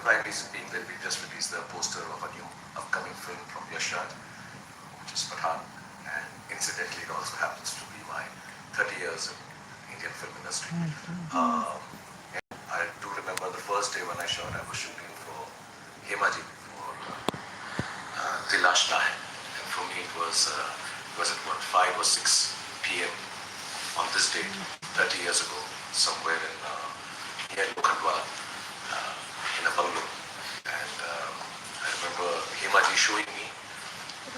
prime reason being that we just released the poster of a new upcoming film from Shah, which is Pathaan, and incidentally it also happens to be my 30 years in Indian film industry. And I do remember the first day when I shot, I was shooting for Hemaji for Tilashna Hai. And for me it was at what, 5 or 6 p.m. on this date, 30 years ago, somewhere in near Lokhandwala, in a bungalow. And I remember Hemaji showing me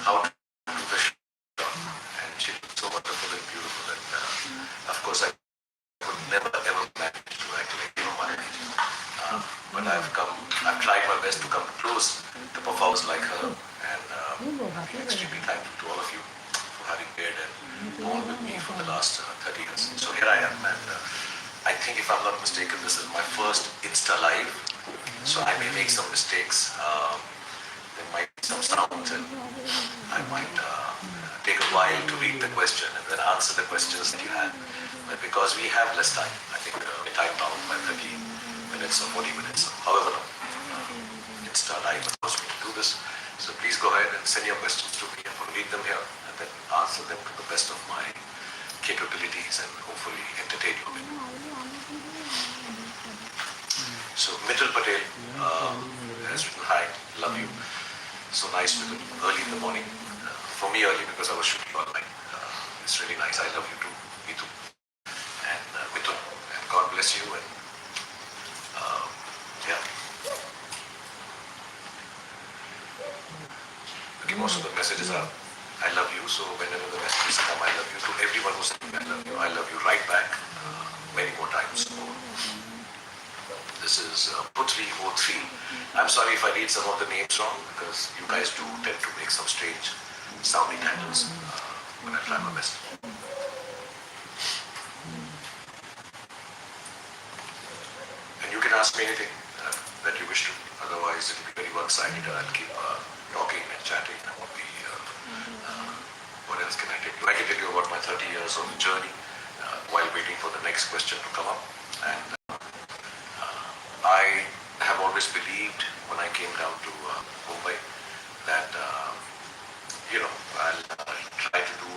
how to do the shot, and she looked so wonderful and beautiful. And of course, I could never ever manage to act like my age. But I've tried my best to come close to performers like her, and I'm extremely thankful to all of you for having cared and borne with me for the last 30 years. So here I am, and I think if I'm not mistaken, this is my first Insta Live, so I may make some mistakes. There might be some sounds, and I might take a while to read the question and then answer the questions that you had. But because we have less time, I think we time bound by 30 minutes or 40 minutes, however long. Insta Live allows me to do this. So please go ahead and send your questions to me, and I'll read them here and then answer them to the best of my capabilities and hopefully entertain you a bit. So Mittal Patel has written, hi, love you. So nice to them early in the morning. For me early because I was shooting all night. It's really nice. I love you too, me too. And Mittal, and God bless you. And yeah. Okay, most of the messages are I love you. So whenever the messages come, I love you. To everyone who's saying I love you right back many more times. So, this is Putri 03. I'm sorry if I read some of the names wrong because you guys do tend to make some strange sounding titles, but I'll try my best. And you can ask me anything that you wish to. Otherwise, it will be very one-sided, and I'll keep talking and chatting. I won't be. What else can I tell you? I can tell you about my 30 years of journey while waiting for the next question to come up. And I have always believed when I came down to Mumbai that I'll try to do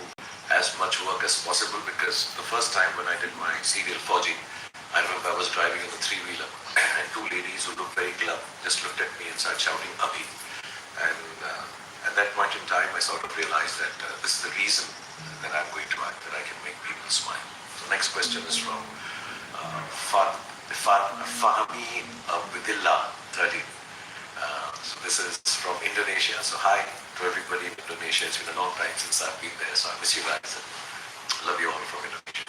as much work as possible, because the first time when I did my serial Fauji, I remember I was driving in a three-wheeler and two ladies who looked very glum just looked at me and started shouting Abhi. And at that point in time I sort of realized that this is the reason that I'm going to act, that I can make people smile. The next question is from Fahmi Abdillah 30. So this is from Indonesia. So hi to everybody in Indonesia. It's been a long time since I've been there, so I miss you guys and love you all from Indonesia.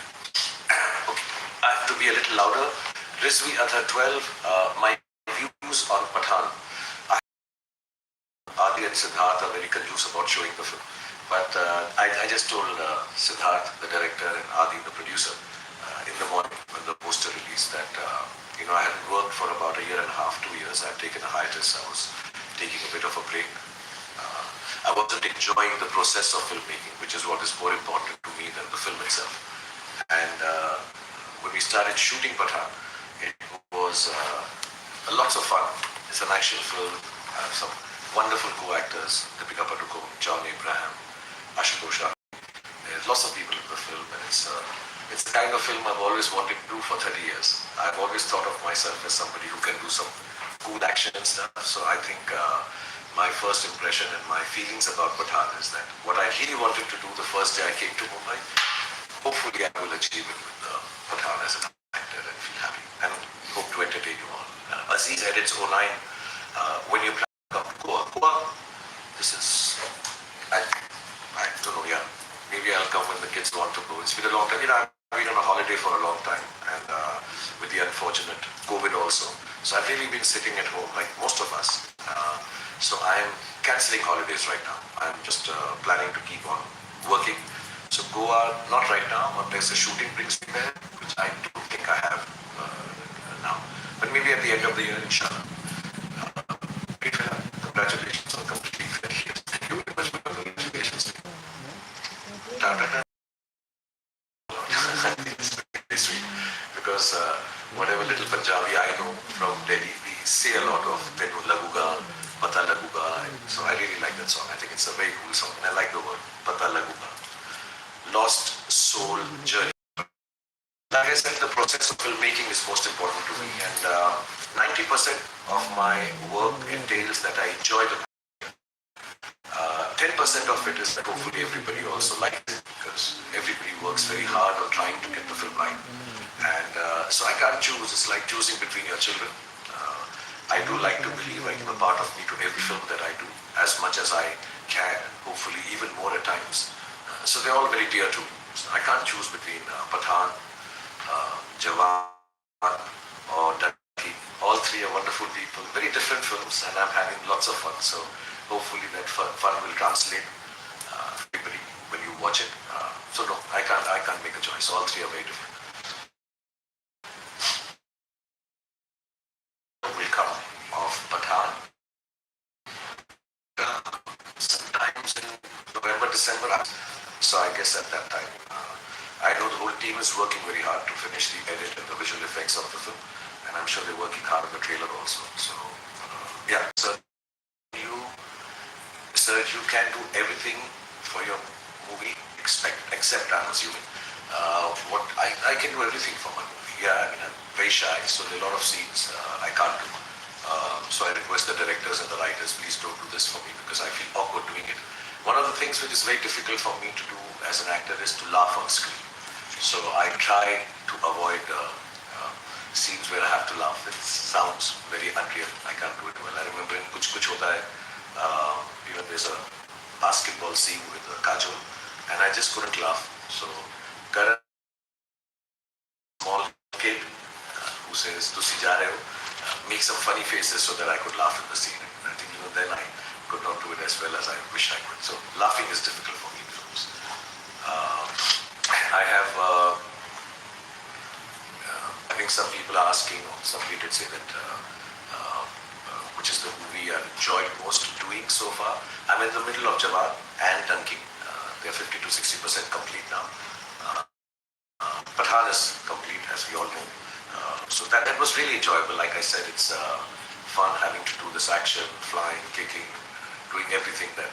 Okay, I have to be a little louder. Rizvi Adha 12, my views on Pathaan. Adi and Siddharth are very confused about showing the film. But I just told Siddharth, the director, and Adi, the producer, in the morning when the poster released that I hadn't worked for about a year and a half, 2 years. I'd taken a hiatus. I was taking a bit of a break. I wasn't enjoying the process of filmmaking, which is what is more important to me than the film itself. And when we started shooting Pathaan, it was lots of fun. It's an action film. Some wonderful co-actors, Deepika Padukone, John Abraham, Ashutosh Shah. There's lots of people in the film, and it's the kind of film I've always wanted to do for 30 years. I've always thought of myself as somebody who can do some cool action and stuff. So I think my first impression and my feelings about Pathaan is that what I really wanted to do the first day I came to Mumbai, hopefully I will achieve it with Pathaan as an actor and feel happy. And hope to entertain you all. Aziz edits 09. When you plan to come to Goa, this is, I don't know, yeah. Maybe I'll come when the kids want to go. It's been a long time. I've been on a holiday for a long time, and with the unfortunate COVID also. So I've really been sitting at home like most of us. So I'm cancelling holidays right now. I'm just planning to keep on working. So Goa, not right now, unless the shooting brings me there, which I don't think I have now. But maybe at the end of the year, inshallah. Congratulations on completing 30 years. Thank you very much for congratulations. It's very sweet because whatever little Punjabi I know from Delhi, we say a lot of Tenu Laguga, Pata Laguga. So I really like that song. I think it's a very cool song. And I like the word, Pata Laguga. Lost Soul Journey. Like I said, the process of filmmaking is most important to me. And 90% of my work entails that I enjoy the 10% of it is that hopefully everybody also likes it, because everybody works very hard on trying to get the film right. And so I can't choose. It's like choosing between your children. I do like to believe I give a part of me to every film that I do, as much as I can, hopefully even more at times. So they're all very dear to me. So I can't choose between Pathaan, Jawan, or Dunki. All three are wonderful people, very different films, and I'm having lots of fun. So hopefully that fun will translate everybody when you watch it. So no, I can't make a choice. All three are very different. Will come of Pathaan sometimes in November, December. So I guess at that time, I know the whole team is working very hard to finish the edit and the visual effects of the film, and I'm sure they're working hard on the trailer also. So yeah, so you can do everything for your movie, except I'm assuming. What I can do everything for my movie. Yeah, I mean, I'm very shy, so there are a lot of scenes I can't do. So I request the directors and the writers, please don't do this for me, because I feel awkward doing it. One of the things which is very difficult for me to do as an actor is to laugh on screen. So I try to avoid scenes where I have to laugh. It sounds very unreal. I can't do it well. I remember in Kuch Kuch Hota Hai, there's a basketball scene with Kajol, and I just couldn't laugh. So Karan, small kid who says, "Tusi ja rahe ho," make some funny faces so that I could laugh in the scene. And I think then I could not do it as well as I wish I could. So laughing is difficult for me in films. I have, I think some people are asking, or somebody did say that, which is the movie I enjoyed most doing so far. I'm in the middle of Jawan and Dunki. They're 50 to 60% complete now. Pathaan is complete, as we all know. So that was really enjoyable. Like I said, it's fun having to do this action, flying, kicking, doing everything that,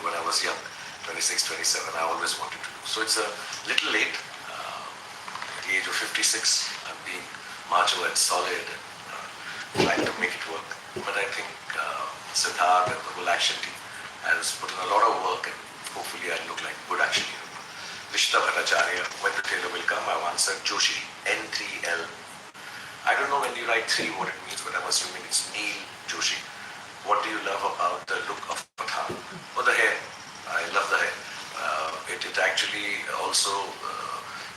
when I was young, 26, 27, I always wanted to do. So it's a little late. At the age of 56, I'm being macho and solid and trying to make it work. But I think Siddharth and the whole action team has put in a lot of work, and hopefully I'll look like a good action hero. Vishta Bhattacharya, when the trailer will come, I've answered Joshi, N3L. I don't know when you write 3 what it means, but I'm assuming it's Neil Joshi. What do you love about the look of Pathaan? Oh, the hair. I love the hair. It actually also,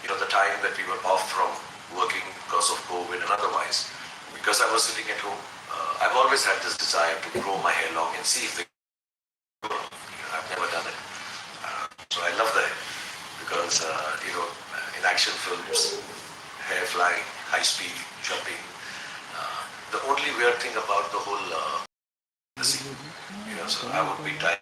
the time that we were off from working because of COVID and otherwise, because I was sitting at home, I've always had this desire to grow my hair long and see if they grow. I've never done it. So I love the hair because, in action films, hair flying, high speed, jumping. The only weird thing about the whole the scene, so I would be typing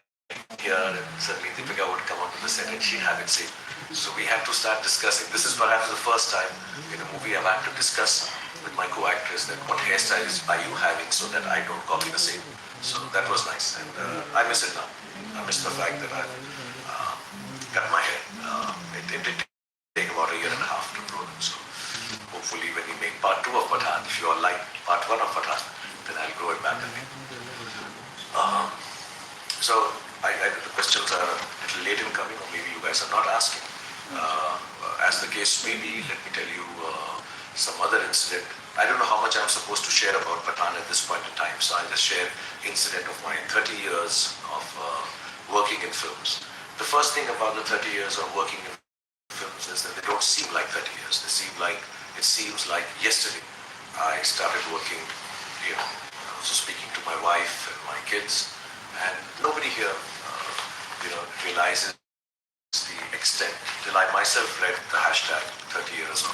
here and suddenly Deepika would come onto the set and she'd have it saved. So we had to start discussing. This is perhaps the first time in a movie I've had to discuss with my co-actress that what hairstyles are you having so that I don't copy the same. So that was nice, and I miss it now. I miss the fact that I've cut my hair. It did take about a year and a half to grow them. So hopefully when we make part 2 of Pathaan, if you all like part 1 of Pathaan, then I'll grow it back again. So the questions are a little late in coming, or maybe you guys are not asking. As the case may be, let me tell you some other incident. I don't know how much I'm supposed to share about Pathaan at this point in time, so I'll just share incident of my 30 years of working in films. The first thing about the 30 years of working in films is that they don't seem like 30 years. It seems like yesterday I started working, so speaking to my wife and my kids, and nobody here, realizes the extent till I myself read the hashtag 30 years of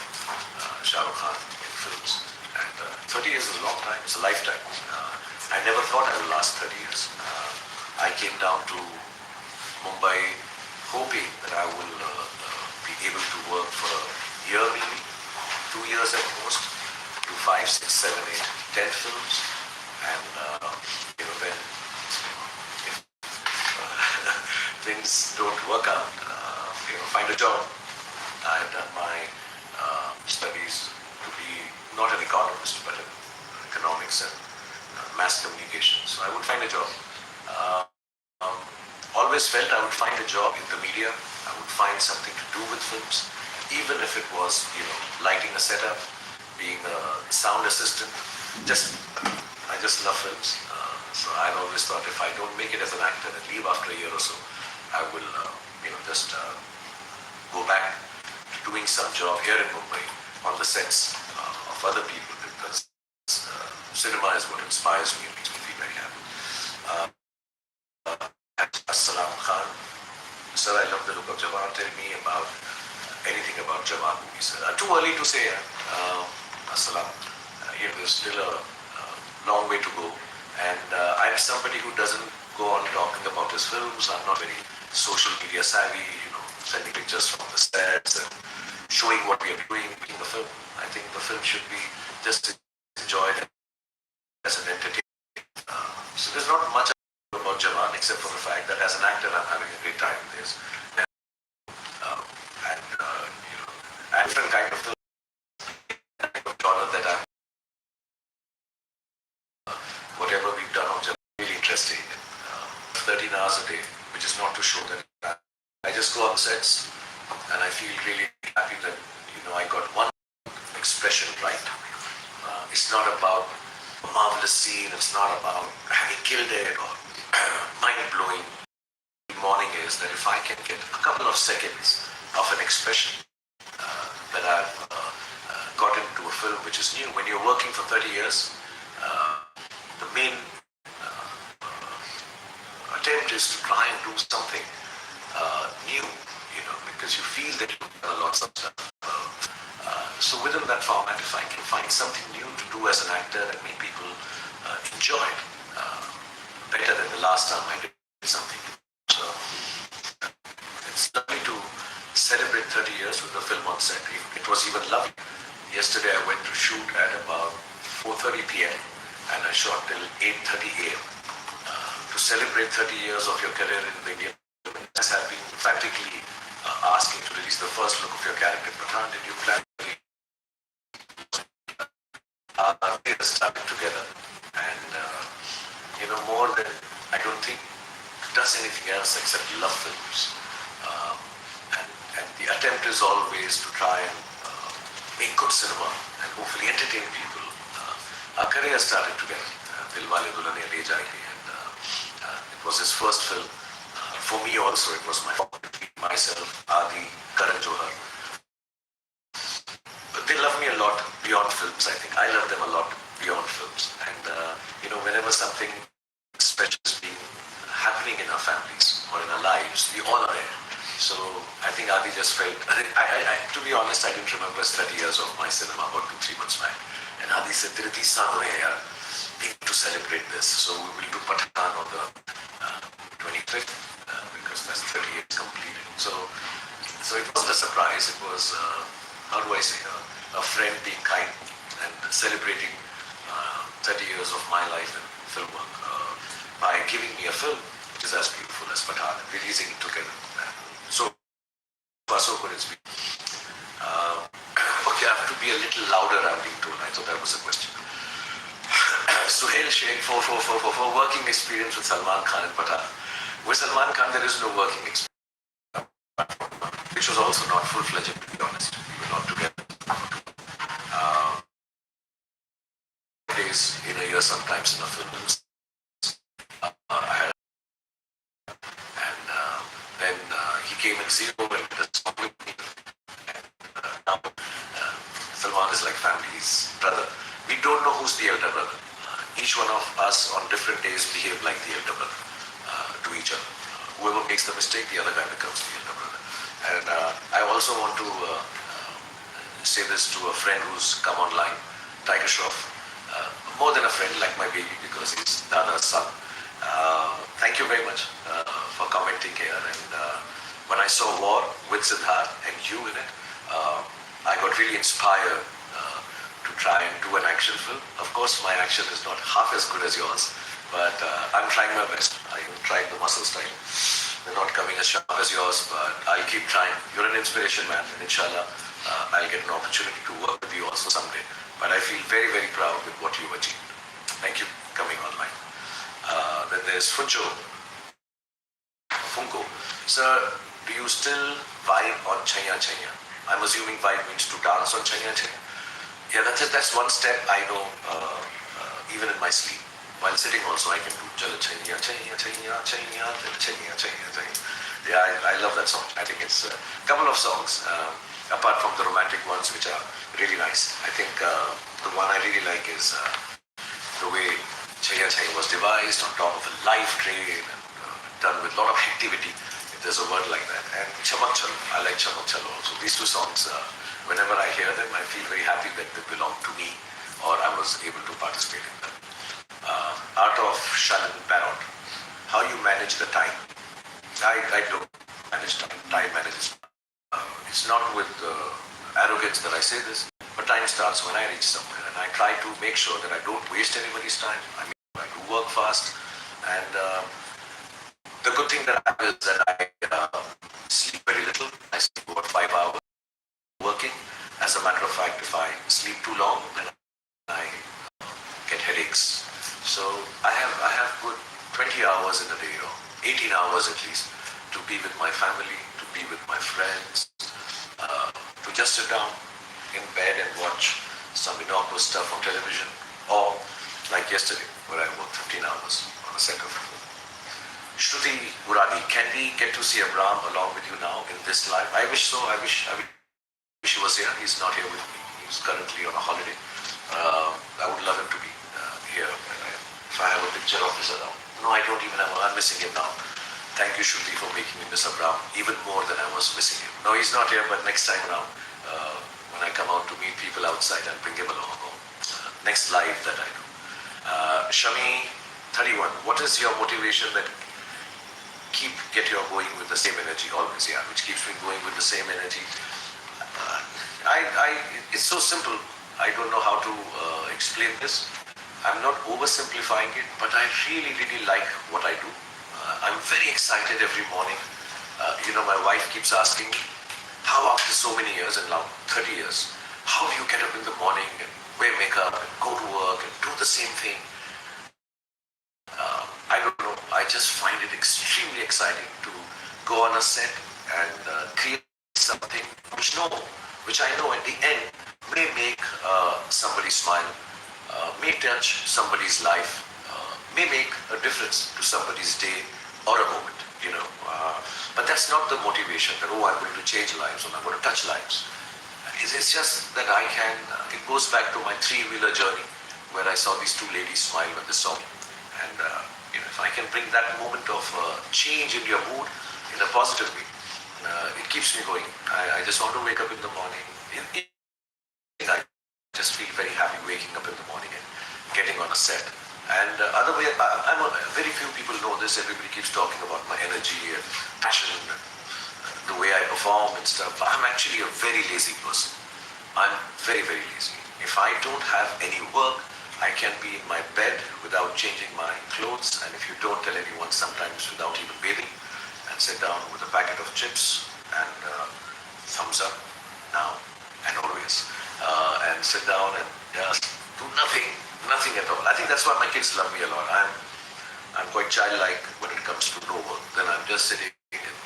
Shah Rukh Khan in films. And 30 years is a long time, it's a lifetime. I never thought I would last 30 years. I came down to Mumbai hoping that I will be able to work for a year maybe, 2 years at most. do 5, 6, 7, 8, 10 films, and then if things don't work out, find a job. I've done my studies to be not an economist, but in economics and mass communication. So I would find a job. Always felt I would find a job in the media. I would find something to do with films, even if it was, lighting a setup, being a sound assistant. I just love films. So I've always thought if I don't make it as an actor and leave after a year or so, I will, just go back to doing some job here in Mumbai on the sets of other people, because cinema is what inspires me and makes me feel very happy. Assalam Khan. Sir, I love the look of Jawan. Tell me about anything about Jawan movies. Too early to say. Assalam. There's still a long way to go. And I'm somebody who doesn't go on talking about his films. I'm not very social media savvy, sending pictures from the sets and showing what we are doing in the film. I think the film should be just enjoyed as an entertainment. So there's not much about Jawan except for the fact that as an actor I'm having a great time. There's a different kind of film, genre that I'm whatever we've done on Jawan really interesting. 13 hours a day, which is not to show that I just go on sets and I feel really happy that I got one expression right. It's not about a marvelous scene. It's not about having killed it or mind-blowing. The morning is that if I can get a couple of seconds of an expression that I've got into a film which is new. When you're working for 30 years, the main attempt is to try and do something new, because you feel that you've done lots of stuff. So within that format, if I can find something new to do as an actor and make people enjoy it better than the last time I did something. So it's lovely to celebrate 30 years with the film on set. It was even lovely. Yesterday I went to shoot at about 4:30 p.m. and I shot till 8:30 a.m. To celebrate 30 years of your career in the Indian films have been practically asking to release the first look of your character, Pathaan. Did you plan to started together, and more than I don't think does anything else except love films, and the attempt is always to try and make good cinema and hopefully entertain people. Our career started together. Dilwale Dulhaniya Le Jayenge, and it was his first film. For me also, it was my myself, Adi, Karan Johar. But they love me a lot beyond films. I think I love them a lot beyond films. And whenever something special is being happening in our families or in our lives, we all are there. So I think Adi just felt. To be honest, I didn't remember 30 years of my cinema about 2-3 months back. And Adi said, "Tere 30 saal ho gaye yaar. We need to celebrate this. So we will do Pathaan on the 25th because that's 30 years completed." So it wasn't a surprise. It was, how do I say, a friend being kind and celebrating 30 years of my life in film work by giving me a film which is as beautiful as Pathaan and releasing it together. So far so good it's been. Okay, I have to be a little louder, I'm being told. I thought that was a question. Suhail Sheikh, 4444, working experience with Salman Khan and Pathaan. With Salman Khan, there is no working experience, which was also not full-fledged, to be honest. We were not together. Days in a year, sometimes in a film. Then he came in Zero and did a song with me. And now Salman is like family, he's brother. We don't know who's the elder brother. Each one of us on different days behave like the elder brother to each other. Whoever makes the mistake, the other guy becomes the elder brother. And I also want to say this to a friend who's come online, Tiger Shroff. More than a friend, like my baby, because he's Dada's son. Thank you very much for commenting here. And when I saw War with Siddharth and you in it, I got really inspired to try and do an action film. Of course, my action is not half as good as yours, but I'm trying my best. I even tried the muscle style. They're not coming as sharp as yours, but I'll keep trying. You're an inspiration, man, and inshallah, I'll get an opportunity to work with you also someday. But I feel very, very proud with what you've achieved. Thank you for coming online. Then there's Funko. Sir, do you still vibe on Chaya Chaya? I'm assuming vibe means to dance on Chaya Chaya. Yeah, that's one step I know even in my sleep. While sitting also I can do Jala Chaya Chaya Chaya Chaya Chaya Chaya. Yeah, I love that song. I think it's a couple of songs, apart from the romantic ones which are really nice. I think the one I really like is the way Chaya Chaya was devised on top of a live train and done with a lot of activity. If there's a word like that. And Chamak Chalo, I like Chamak Chalo also. These two songs, whenever I hear them, I feel very happy that they belong to me or I was able to participate in them. Art of Shannon Parrot. How you manage the time? I don't manage time. Time manages. It's not with arrogance that I say this, but time starts when I reach somewhere, and I try to make sure that I don't waste anybody's time. I mean, I do work fast, and the good thing that I have is that I sleep very little. I sleep about 5 hours working. As a matter of fact, if I sleep too long, then I get headaches. So I have good 20 hours in a day, or 18 hours at least, to be with my family, to be with my friends, to just sit down in bed and watch some innocuous stuff on television, or like yesterday, where I worked 15 hours on a set of film. Shruti Muradi, can we get to see Abraham along with you now in this life? I wish so. I wish he was here. He's not here with me. He's currently on a holiday. I would love him to be here. If I have a picture of his around. No, I don't even have. I'm missing him now. Thank you, Shruti, for making me miss Abraham even more than I was missing him. No, he's not here, but next time around, when I come out to meet people outside, I'll bring him along. Next live that I do. Shami 31, what is your motivation that get you going with the same energy always? Yeah, which keeps me going with the same energy. It's so simple. I don't know how to explain this. I'm not oversimplifying it, but I really, really like what I do. I'm very excited every morning. My wife keeps asking me, how after so many years, and now 30 years, how do you get up in the morning and wear makeup and go to work and do the same thing? I don't know. I just find it extremely exciting to go on a set and create something which I know at the end may make somebody smile, may touch somebody's life, may make a difference to somebody's day or a moment, But that's not the motivation that, I'm going to change lives or I'm going to touch lives. It's just that it goes back to my three-wheeler journey where I saw these two ladies smile when they saw me. And if I can bring that moment of change in your mood in a positive way, it keeps me going. I just want to wake up in the morning. I just feel very happy waking up in the morning and getting on a set. And very few people know this. Everybody keeps talking about my energy and passion and the way I perform and stuff. I'm actually a very lazy person. I'm very, very lazy. If I don't have any work, I can be in my bed without changing my clothes, and if you don't tell anyone, sometimes without even bathing, and sit down with a packet of chips and thumbs up now and always, and sit down and just do nothing at all. I think that's why my kids love me a lot. I'm quite childlike when it comes to no work. Then I'm just sitting and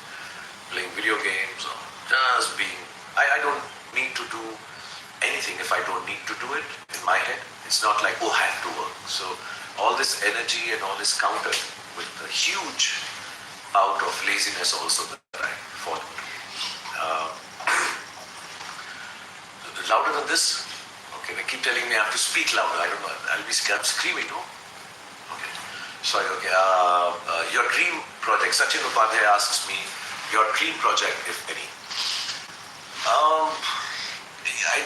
playing video games or just being. I don't need to do anything if I don't need to do it in my head. It's not like, I have to work. So all this energy and all this countered with a huge out of laziness also that I fall into. Louder than this? Okay, they keep telling me I have to speak louder. I don't know. I'm screaming, no? Okay. Sorry, okay. Your dream project. Sachin Upadhyay asks me, your dream project, if any.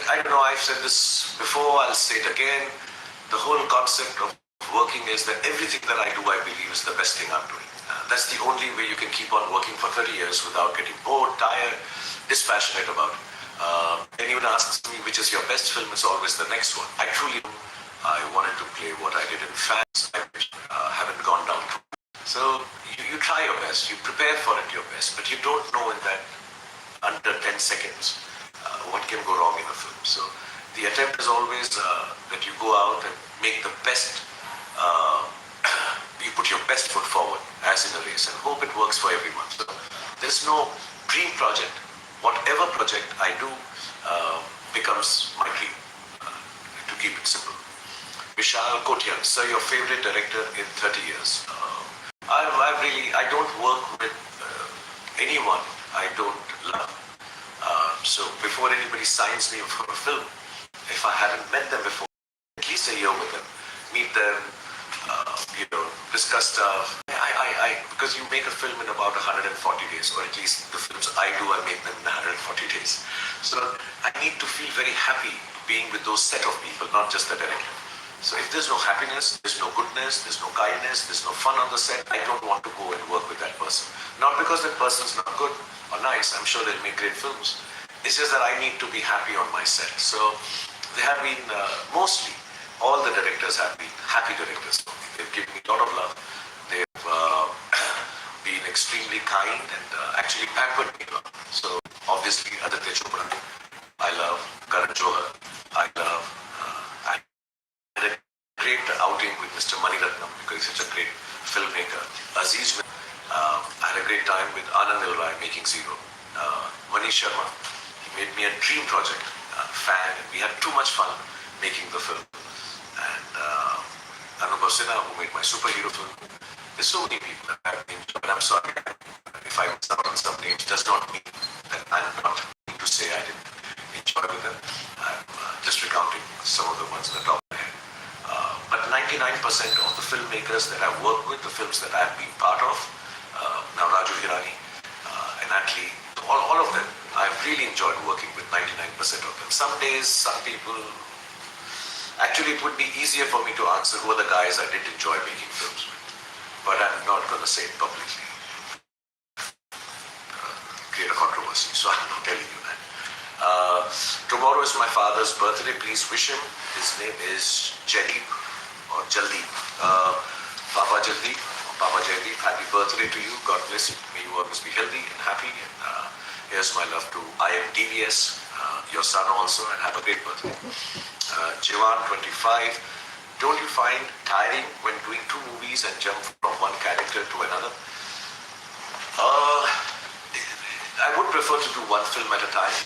I don't know, I've said this before, I'll say it again. The whole concept of working is that everything that I do, I believe, is the best thing I'm doing. That's the only way you can keep on working for 30 years without getting bored, tired, dispassionate about it. Anyone asks me which is your best film, it's always the next one. I truly, I wanted to play what I did in fans. I haven't gone down. So you try your best, you prepare for it your best, but you don't know in that under 10 seconds what can go wrong in a film. So the attempt is always that you go out and make the best, you put your best foot forward as in a race and hope it works for everyone. So there's no dream project. Whatever project I do becomes my dream, to keep it simple. Vishal Kotian, sir, your favorite director in 30 years. I don't work with anyone I don't love. So before anybody signs me for a film, if I haven't met them before, at least a year with them, meet them, discuss stuff. Because you make a film in about 140 days, or at least the films I do, I make them in 140 days. So I need to feel very happy being with those set of people, not just the director. So if there's no happiness, there's no goodness, there's no kindness, there's no fun on the set, I don't want to go and work with that person. Not because that person's not good or nice, I'm sure they'll make great films. It's just that I need to be happy on my set. So they have been, mostly, all the directors have been happy directors. They've given me a lot of love. They've been extremely kind and actually pampered me well. So obviously Aditya Chopra, I love Karan Johar, I love, I had a great outing with Mr. Maniratnam because he's such a great filmmaker. Aziz, I had a great time with Anand Rai making Zero. Manish Sharma, he made me a dream project, fan, and we had too much fun making the film. And Anubhav Sinha, who made my superhero film. There's so many people that I've been, but I'm sorry if I miss out on some names. Does not mean that I'm not going to say I didn't enjoy with them. I'm just recounting some of the ones on the top of my head. But 99% of the filmmakers that I've worked with, the films that I've been part of, now Raju Hirani and Atlee, all of them, I've really enjoyed working with 99% of them. Some days, some people. Actually, it would be easier for me to answer who are the guys I did enjoy making films with. But I'm not going to say it publicly. Create a controversy, so I'm not telling you that. Tomorrow is my father's birthday. Please wish him. His name is Jaideep or Jaldeep. Papa Jaldeep, Papa Jaideep, happy birthday to you. God bless you. May you always be healthy and happy. And here's my love to IMDVS, your son also, and have a great birthday. Jawan 25. Don't you find tiring when doing two movies and jump from one character to another? I would prefer to do one film at a time,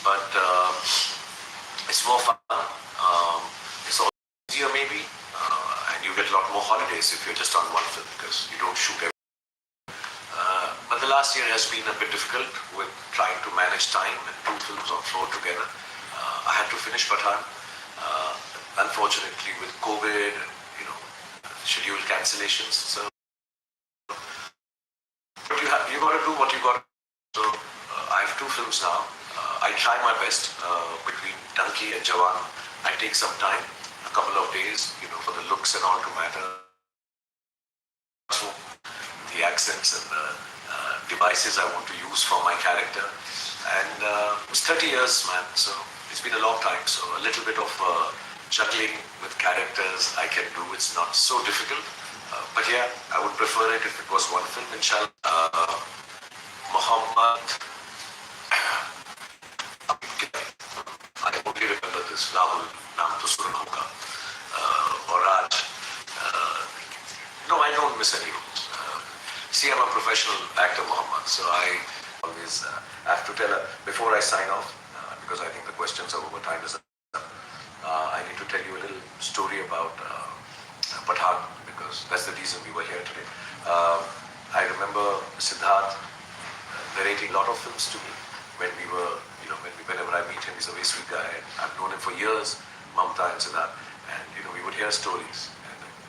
but it's more fun. It's also easier maybe, and you get a lot more holidays if you're just on one film because you don't shoot every. But the last year has been a bit difficult with trying to manage time and two films on floor together. I had to finish Pathaan. Unfortunately, with COVID, schedule cancellations. So, but you got to do what you got. So, I have two films now. I try my best between Dunki and Jawan. I take some time, a couple of days, for the looks and all to matter. The accents and the devices I want to use for my character. And it's 30 years, man. So it's been a long time. So a little bit of juggling with characters I can do. It's not so difficult. But yeah, I would prefer it if it was one film, inshallah. Muhammad, I only remember this, Rahul, Naam to Suran Hoga, or Raj. No, I don't miss any roles. See, I'm a professional actor, Muhammad, so I always have to tell her before I sign off, because I think the questions are over, time is up. I need to tell you a little story about Pathaan, because that's the reason we were here today. I remember Siddharth narrating a lot of films to me when we were, whenever I meet him, he's a very sweet guy. And I've known him for years, Mamta and Siddharth, and we would hear stories.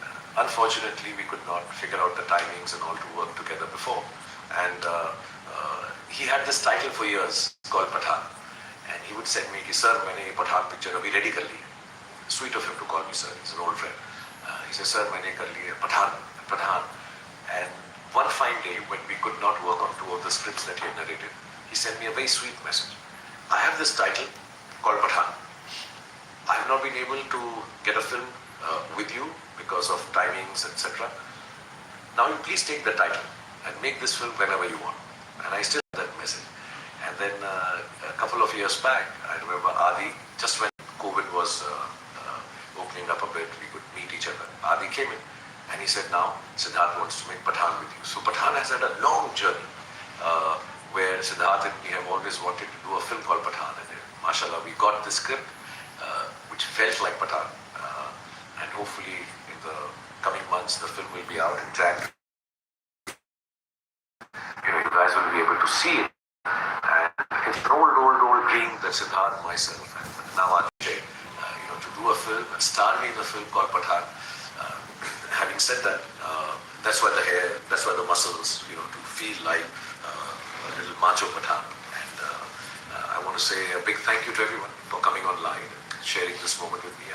And unfortunately, we could not figure out the timings and all to work together before. And he had this title for years called Pathaan. And he would send me, sir, maine Pathaan picture abhi ready kar liya. Sweet of him to call me sir, he's an old friend. He said, sir, maine kar liya Pathaan. And one fine day, when we could not work on two of the scripts that he had narrated, he sent me a very sweet message. I have this title called Pathaan. I have not been able to get a film with you because of timings, etc. Now you please take the title and make this film whenever you want. And I still have that message. And then a couple of years back, I remember Adi, just when COVID was opening up a bit, we could meet each other. Adi came in and he said, now Siddharth wants to make Pathaan with you. So Pathaan has had a long journey where Siddharth and me have always wanted to do a film called Pathaan. And mashallah, we got the script which felt like Pathaan. And hopefully in the coming months, the film will be out in January. You guys will be able to see it. And it's an old dream that Siddharth, myself, and now Atlee, to do a film and star me in a film called Pathaan. Having said that, that's why the hair, that's why the muscles, to feel like a little macho Pathaan. And I want to say a big thank you to everyone for coming online and sharing this moment with me.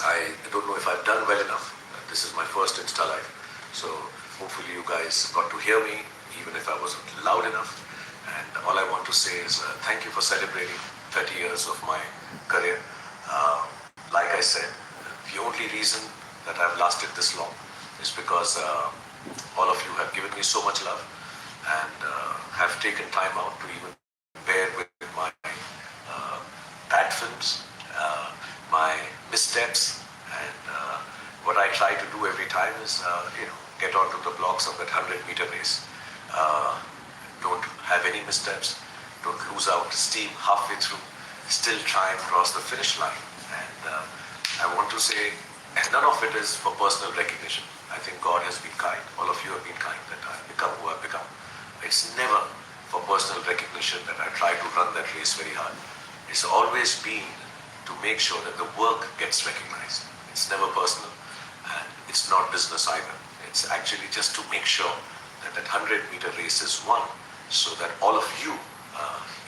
I don't know if I've done well enough. This is my first Insta Live. So hopefully you guys got to hear me, even if I wasn't loud enough. And all I want to say is thank you for celebrating 30 years of my career. Like I said, the only reason that I've lasted this long is because all of you have given me so much love and have taken time out to even bear with my bad films, my missteps, and what I try to do every time is, get onto the blocks of that 100-meter race. Don't have any missteps. Don't lose out steam halfway through. Still try and cross the finish line. And I want to say, none of it is for personal recognition. I think God has been kind. All of you have been kind that I've become who I've become. It's never for personal recognition that I try to run that race very hard. It's always been to make sure that the work gets recognized. It's never personal, and it's not business either. It's actually just to make sure that that 100-meter race is won so that all of you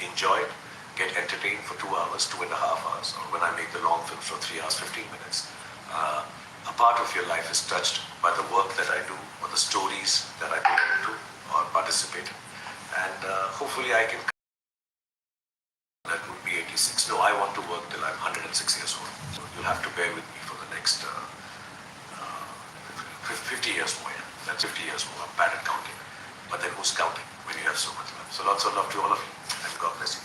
enjoy it, get entertained for 2 hours, 2.5 hours, or when I make the long films for 3 hours, 15 minutes. A part of your life is touched by the work that I do or the stories that I go into or participate in. And hopefully I can. That would be 86. No, I want to work till I'm 106 years old. So you'll have to bear with me for the next 50 years more. Yeah. That's 50 years more. I'm bad at counting. But then who's counting when you have so much love? So lots of love to all of you, and God bless you.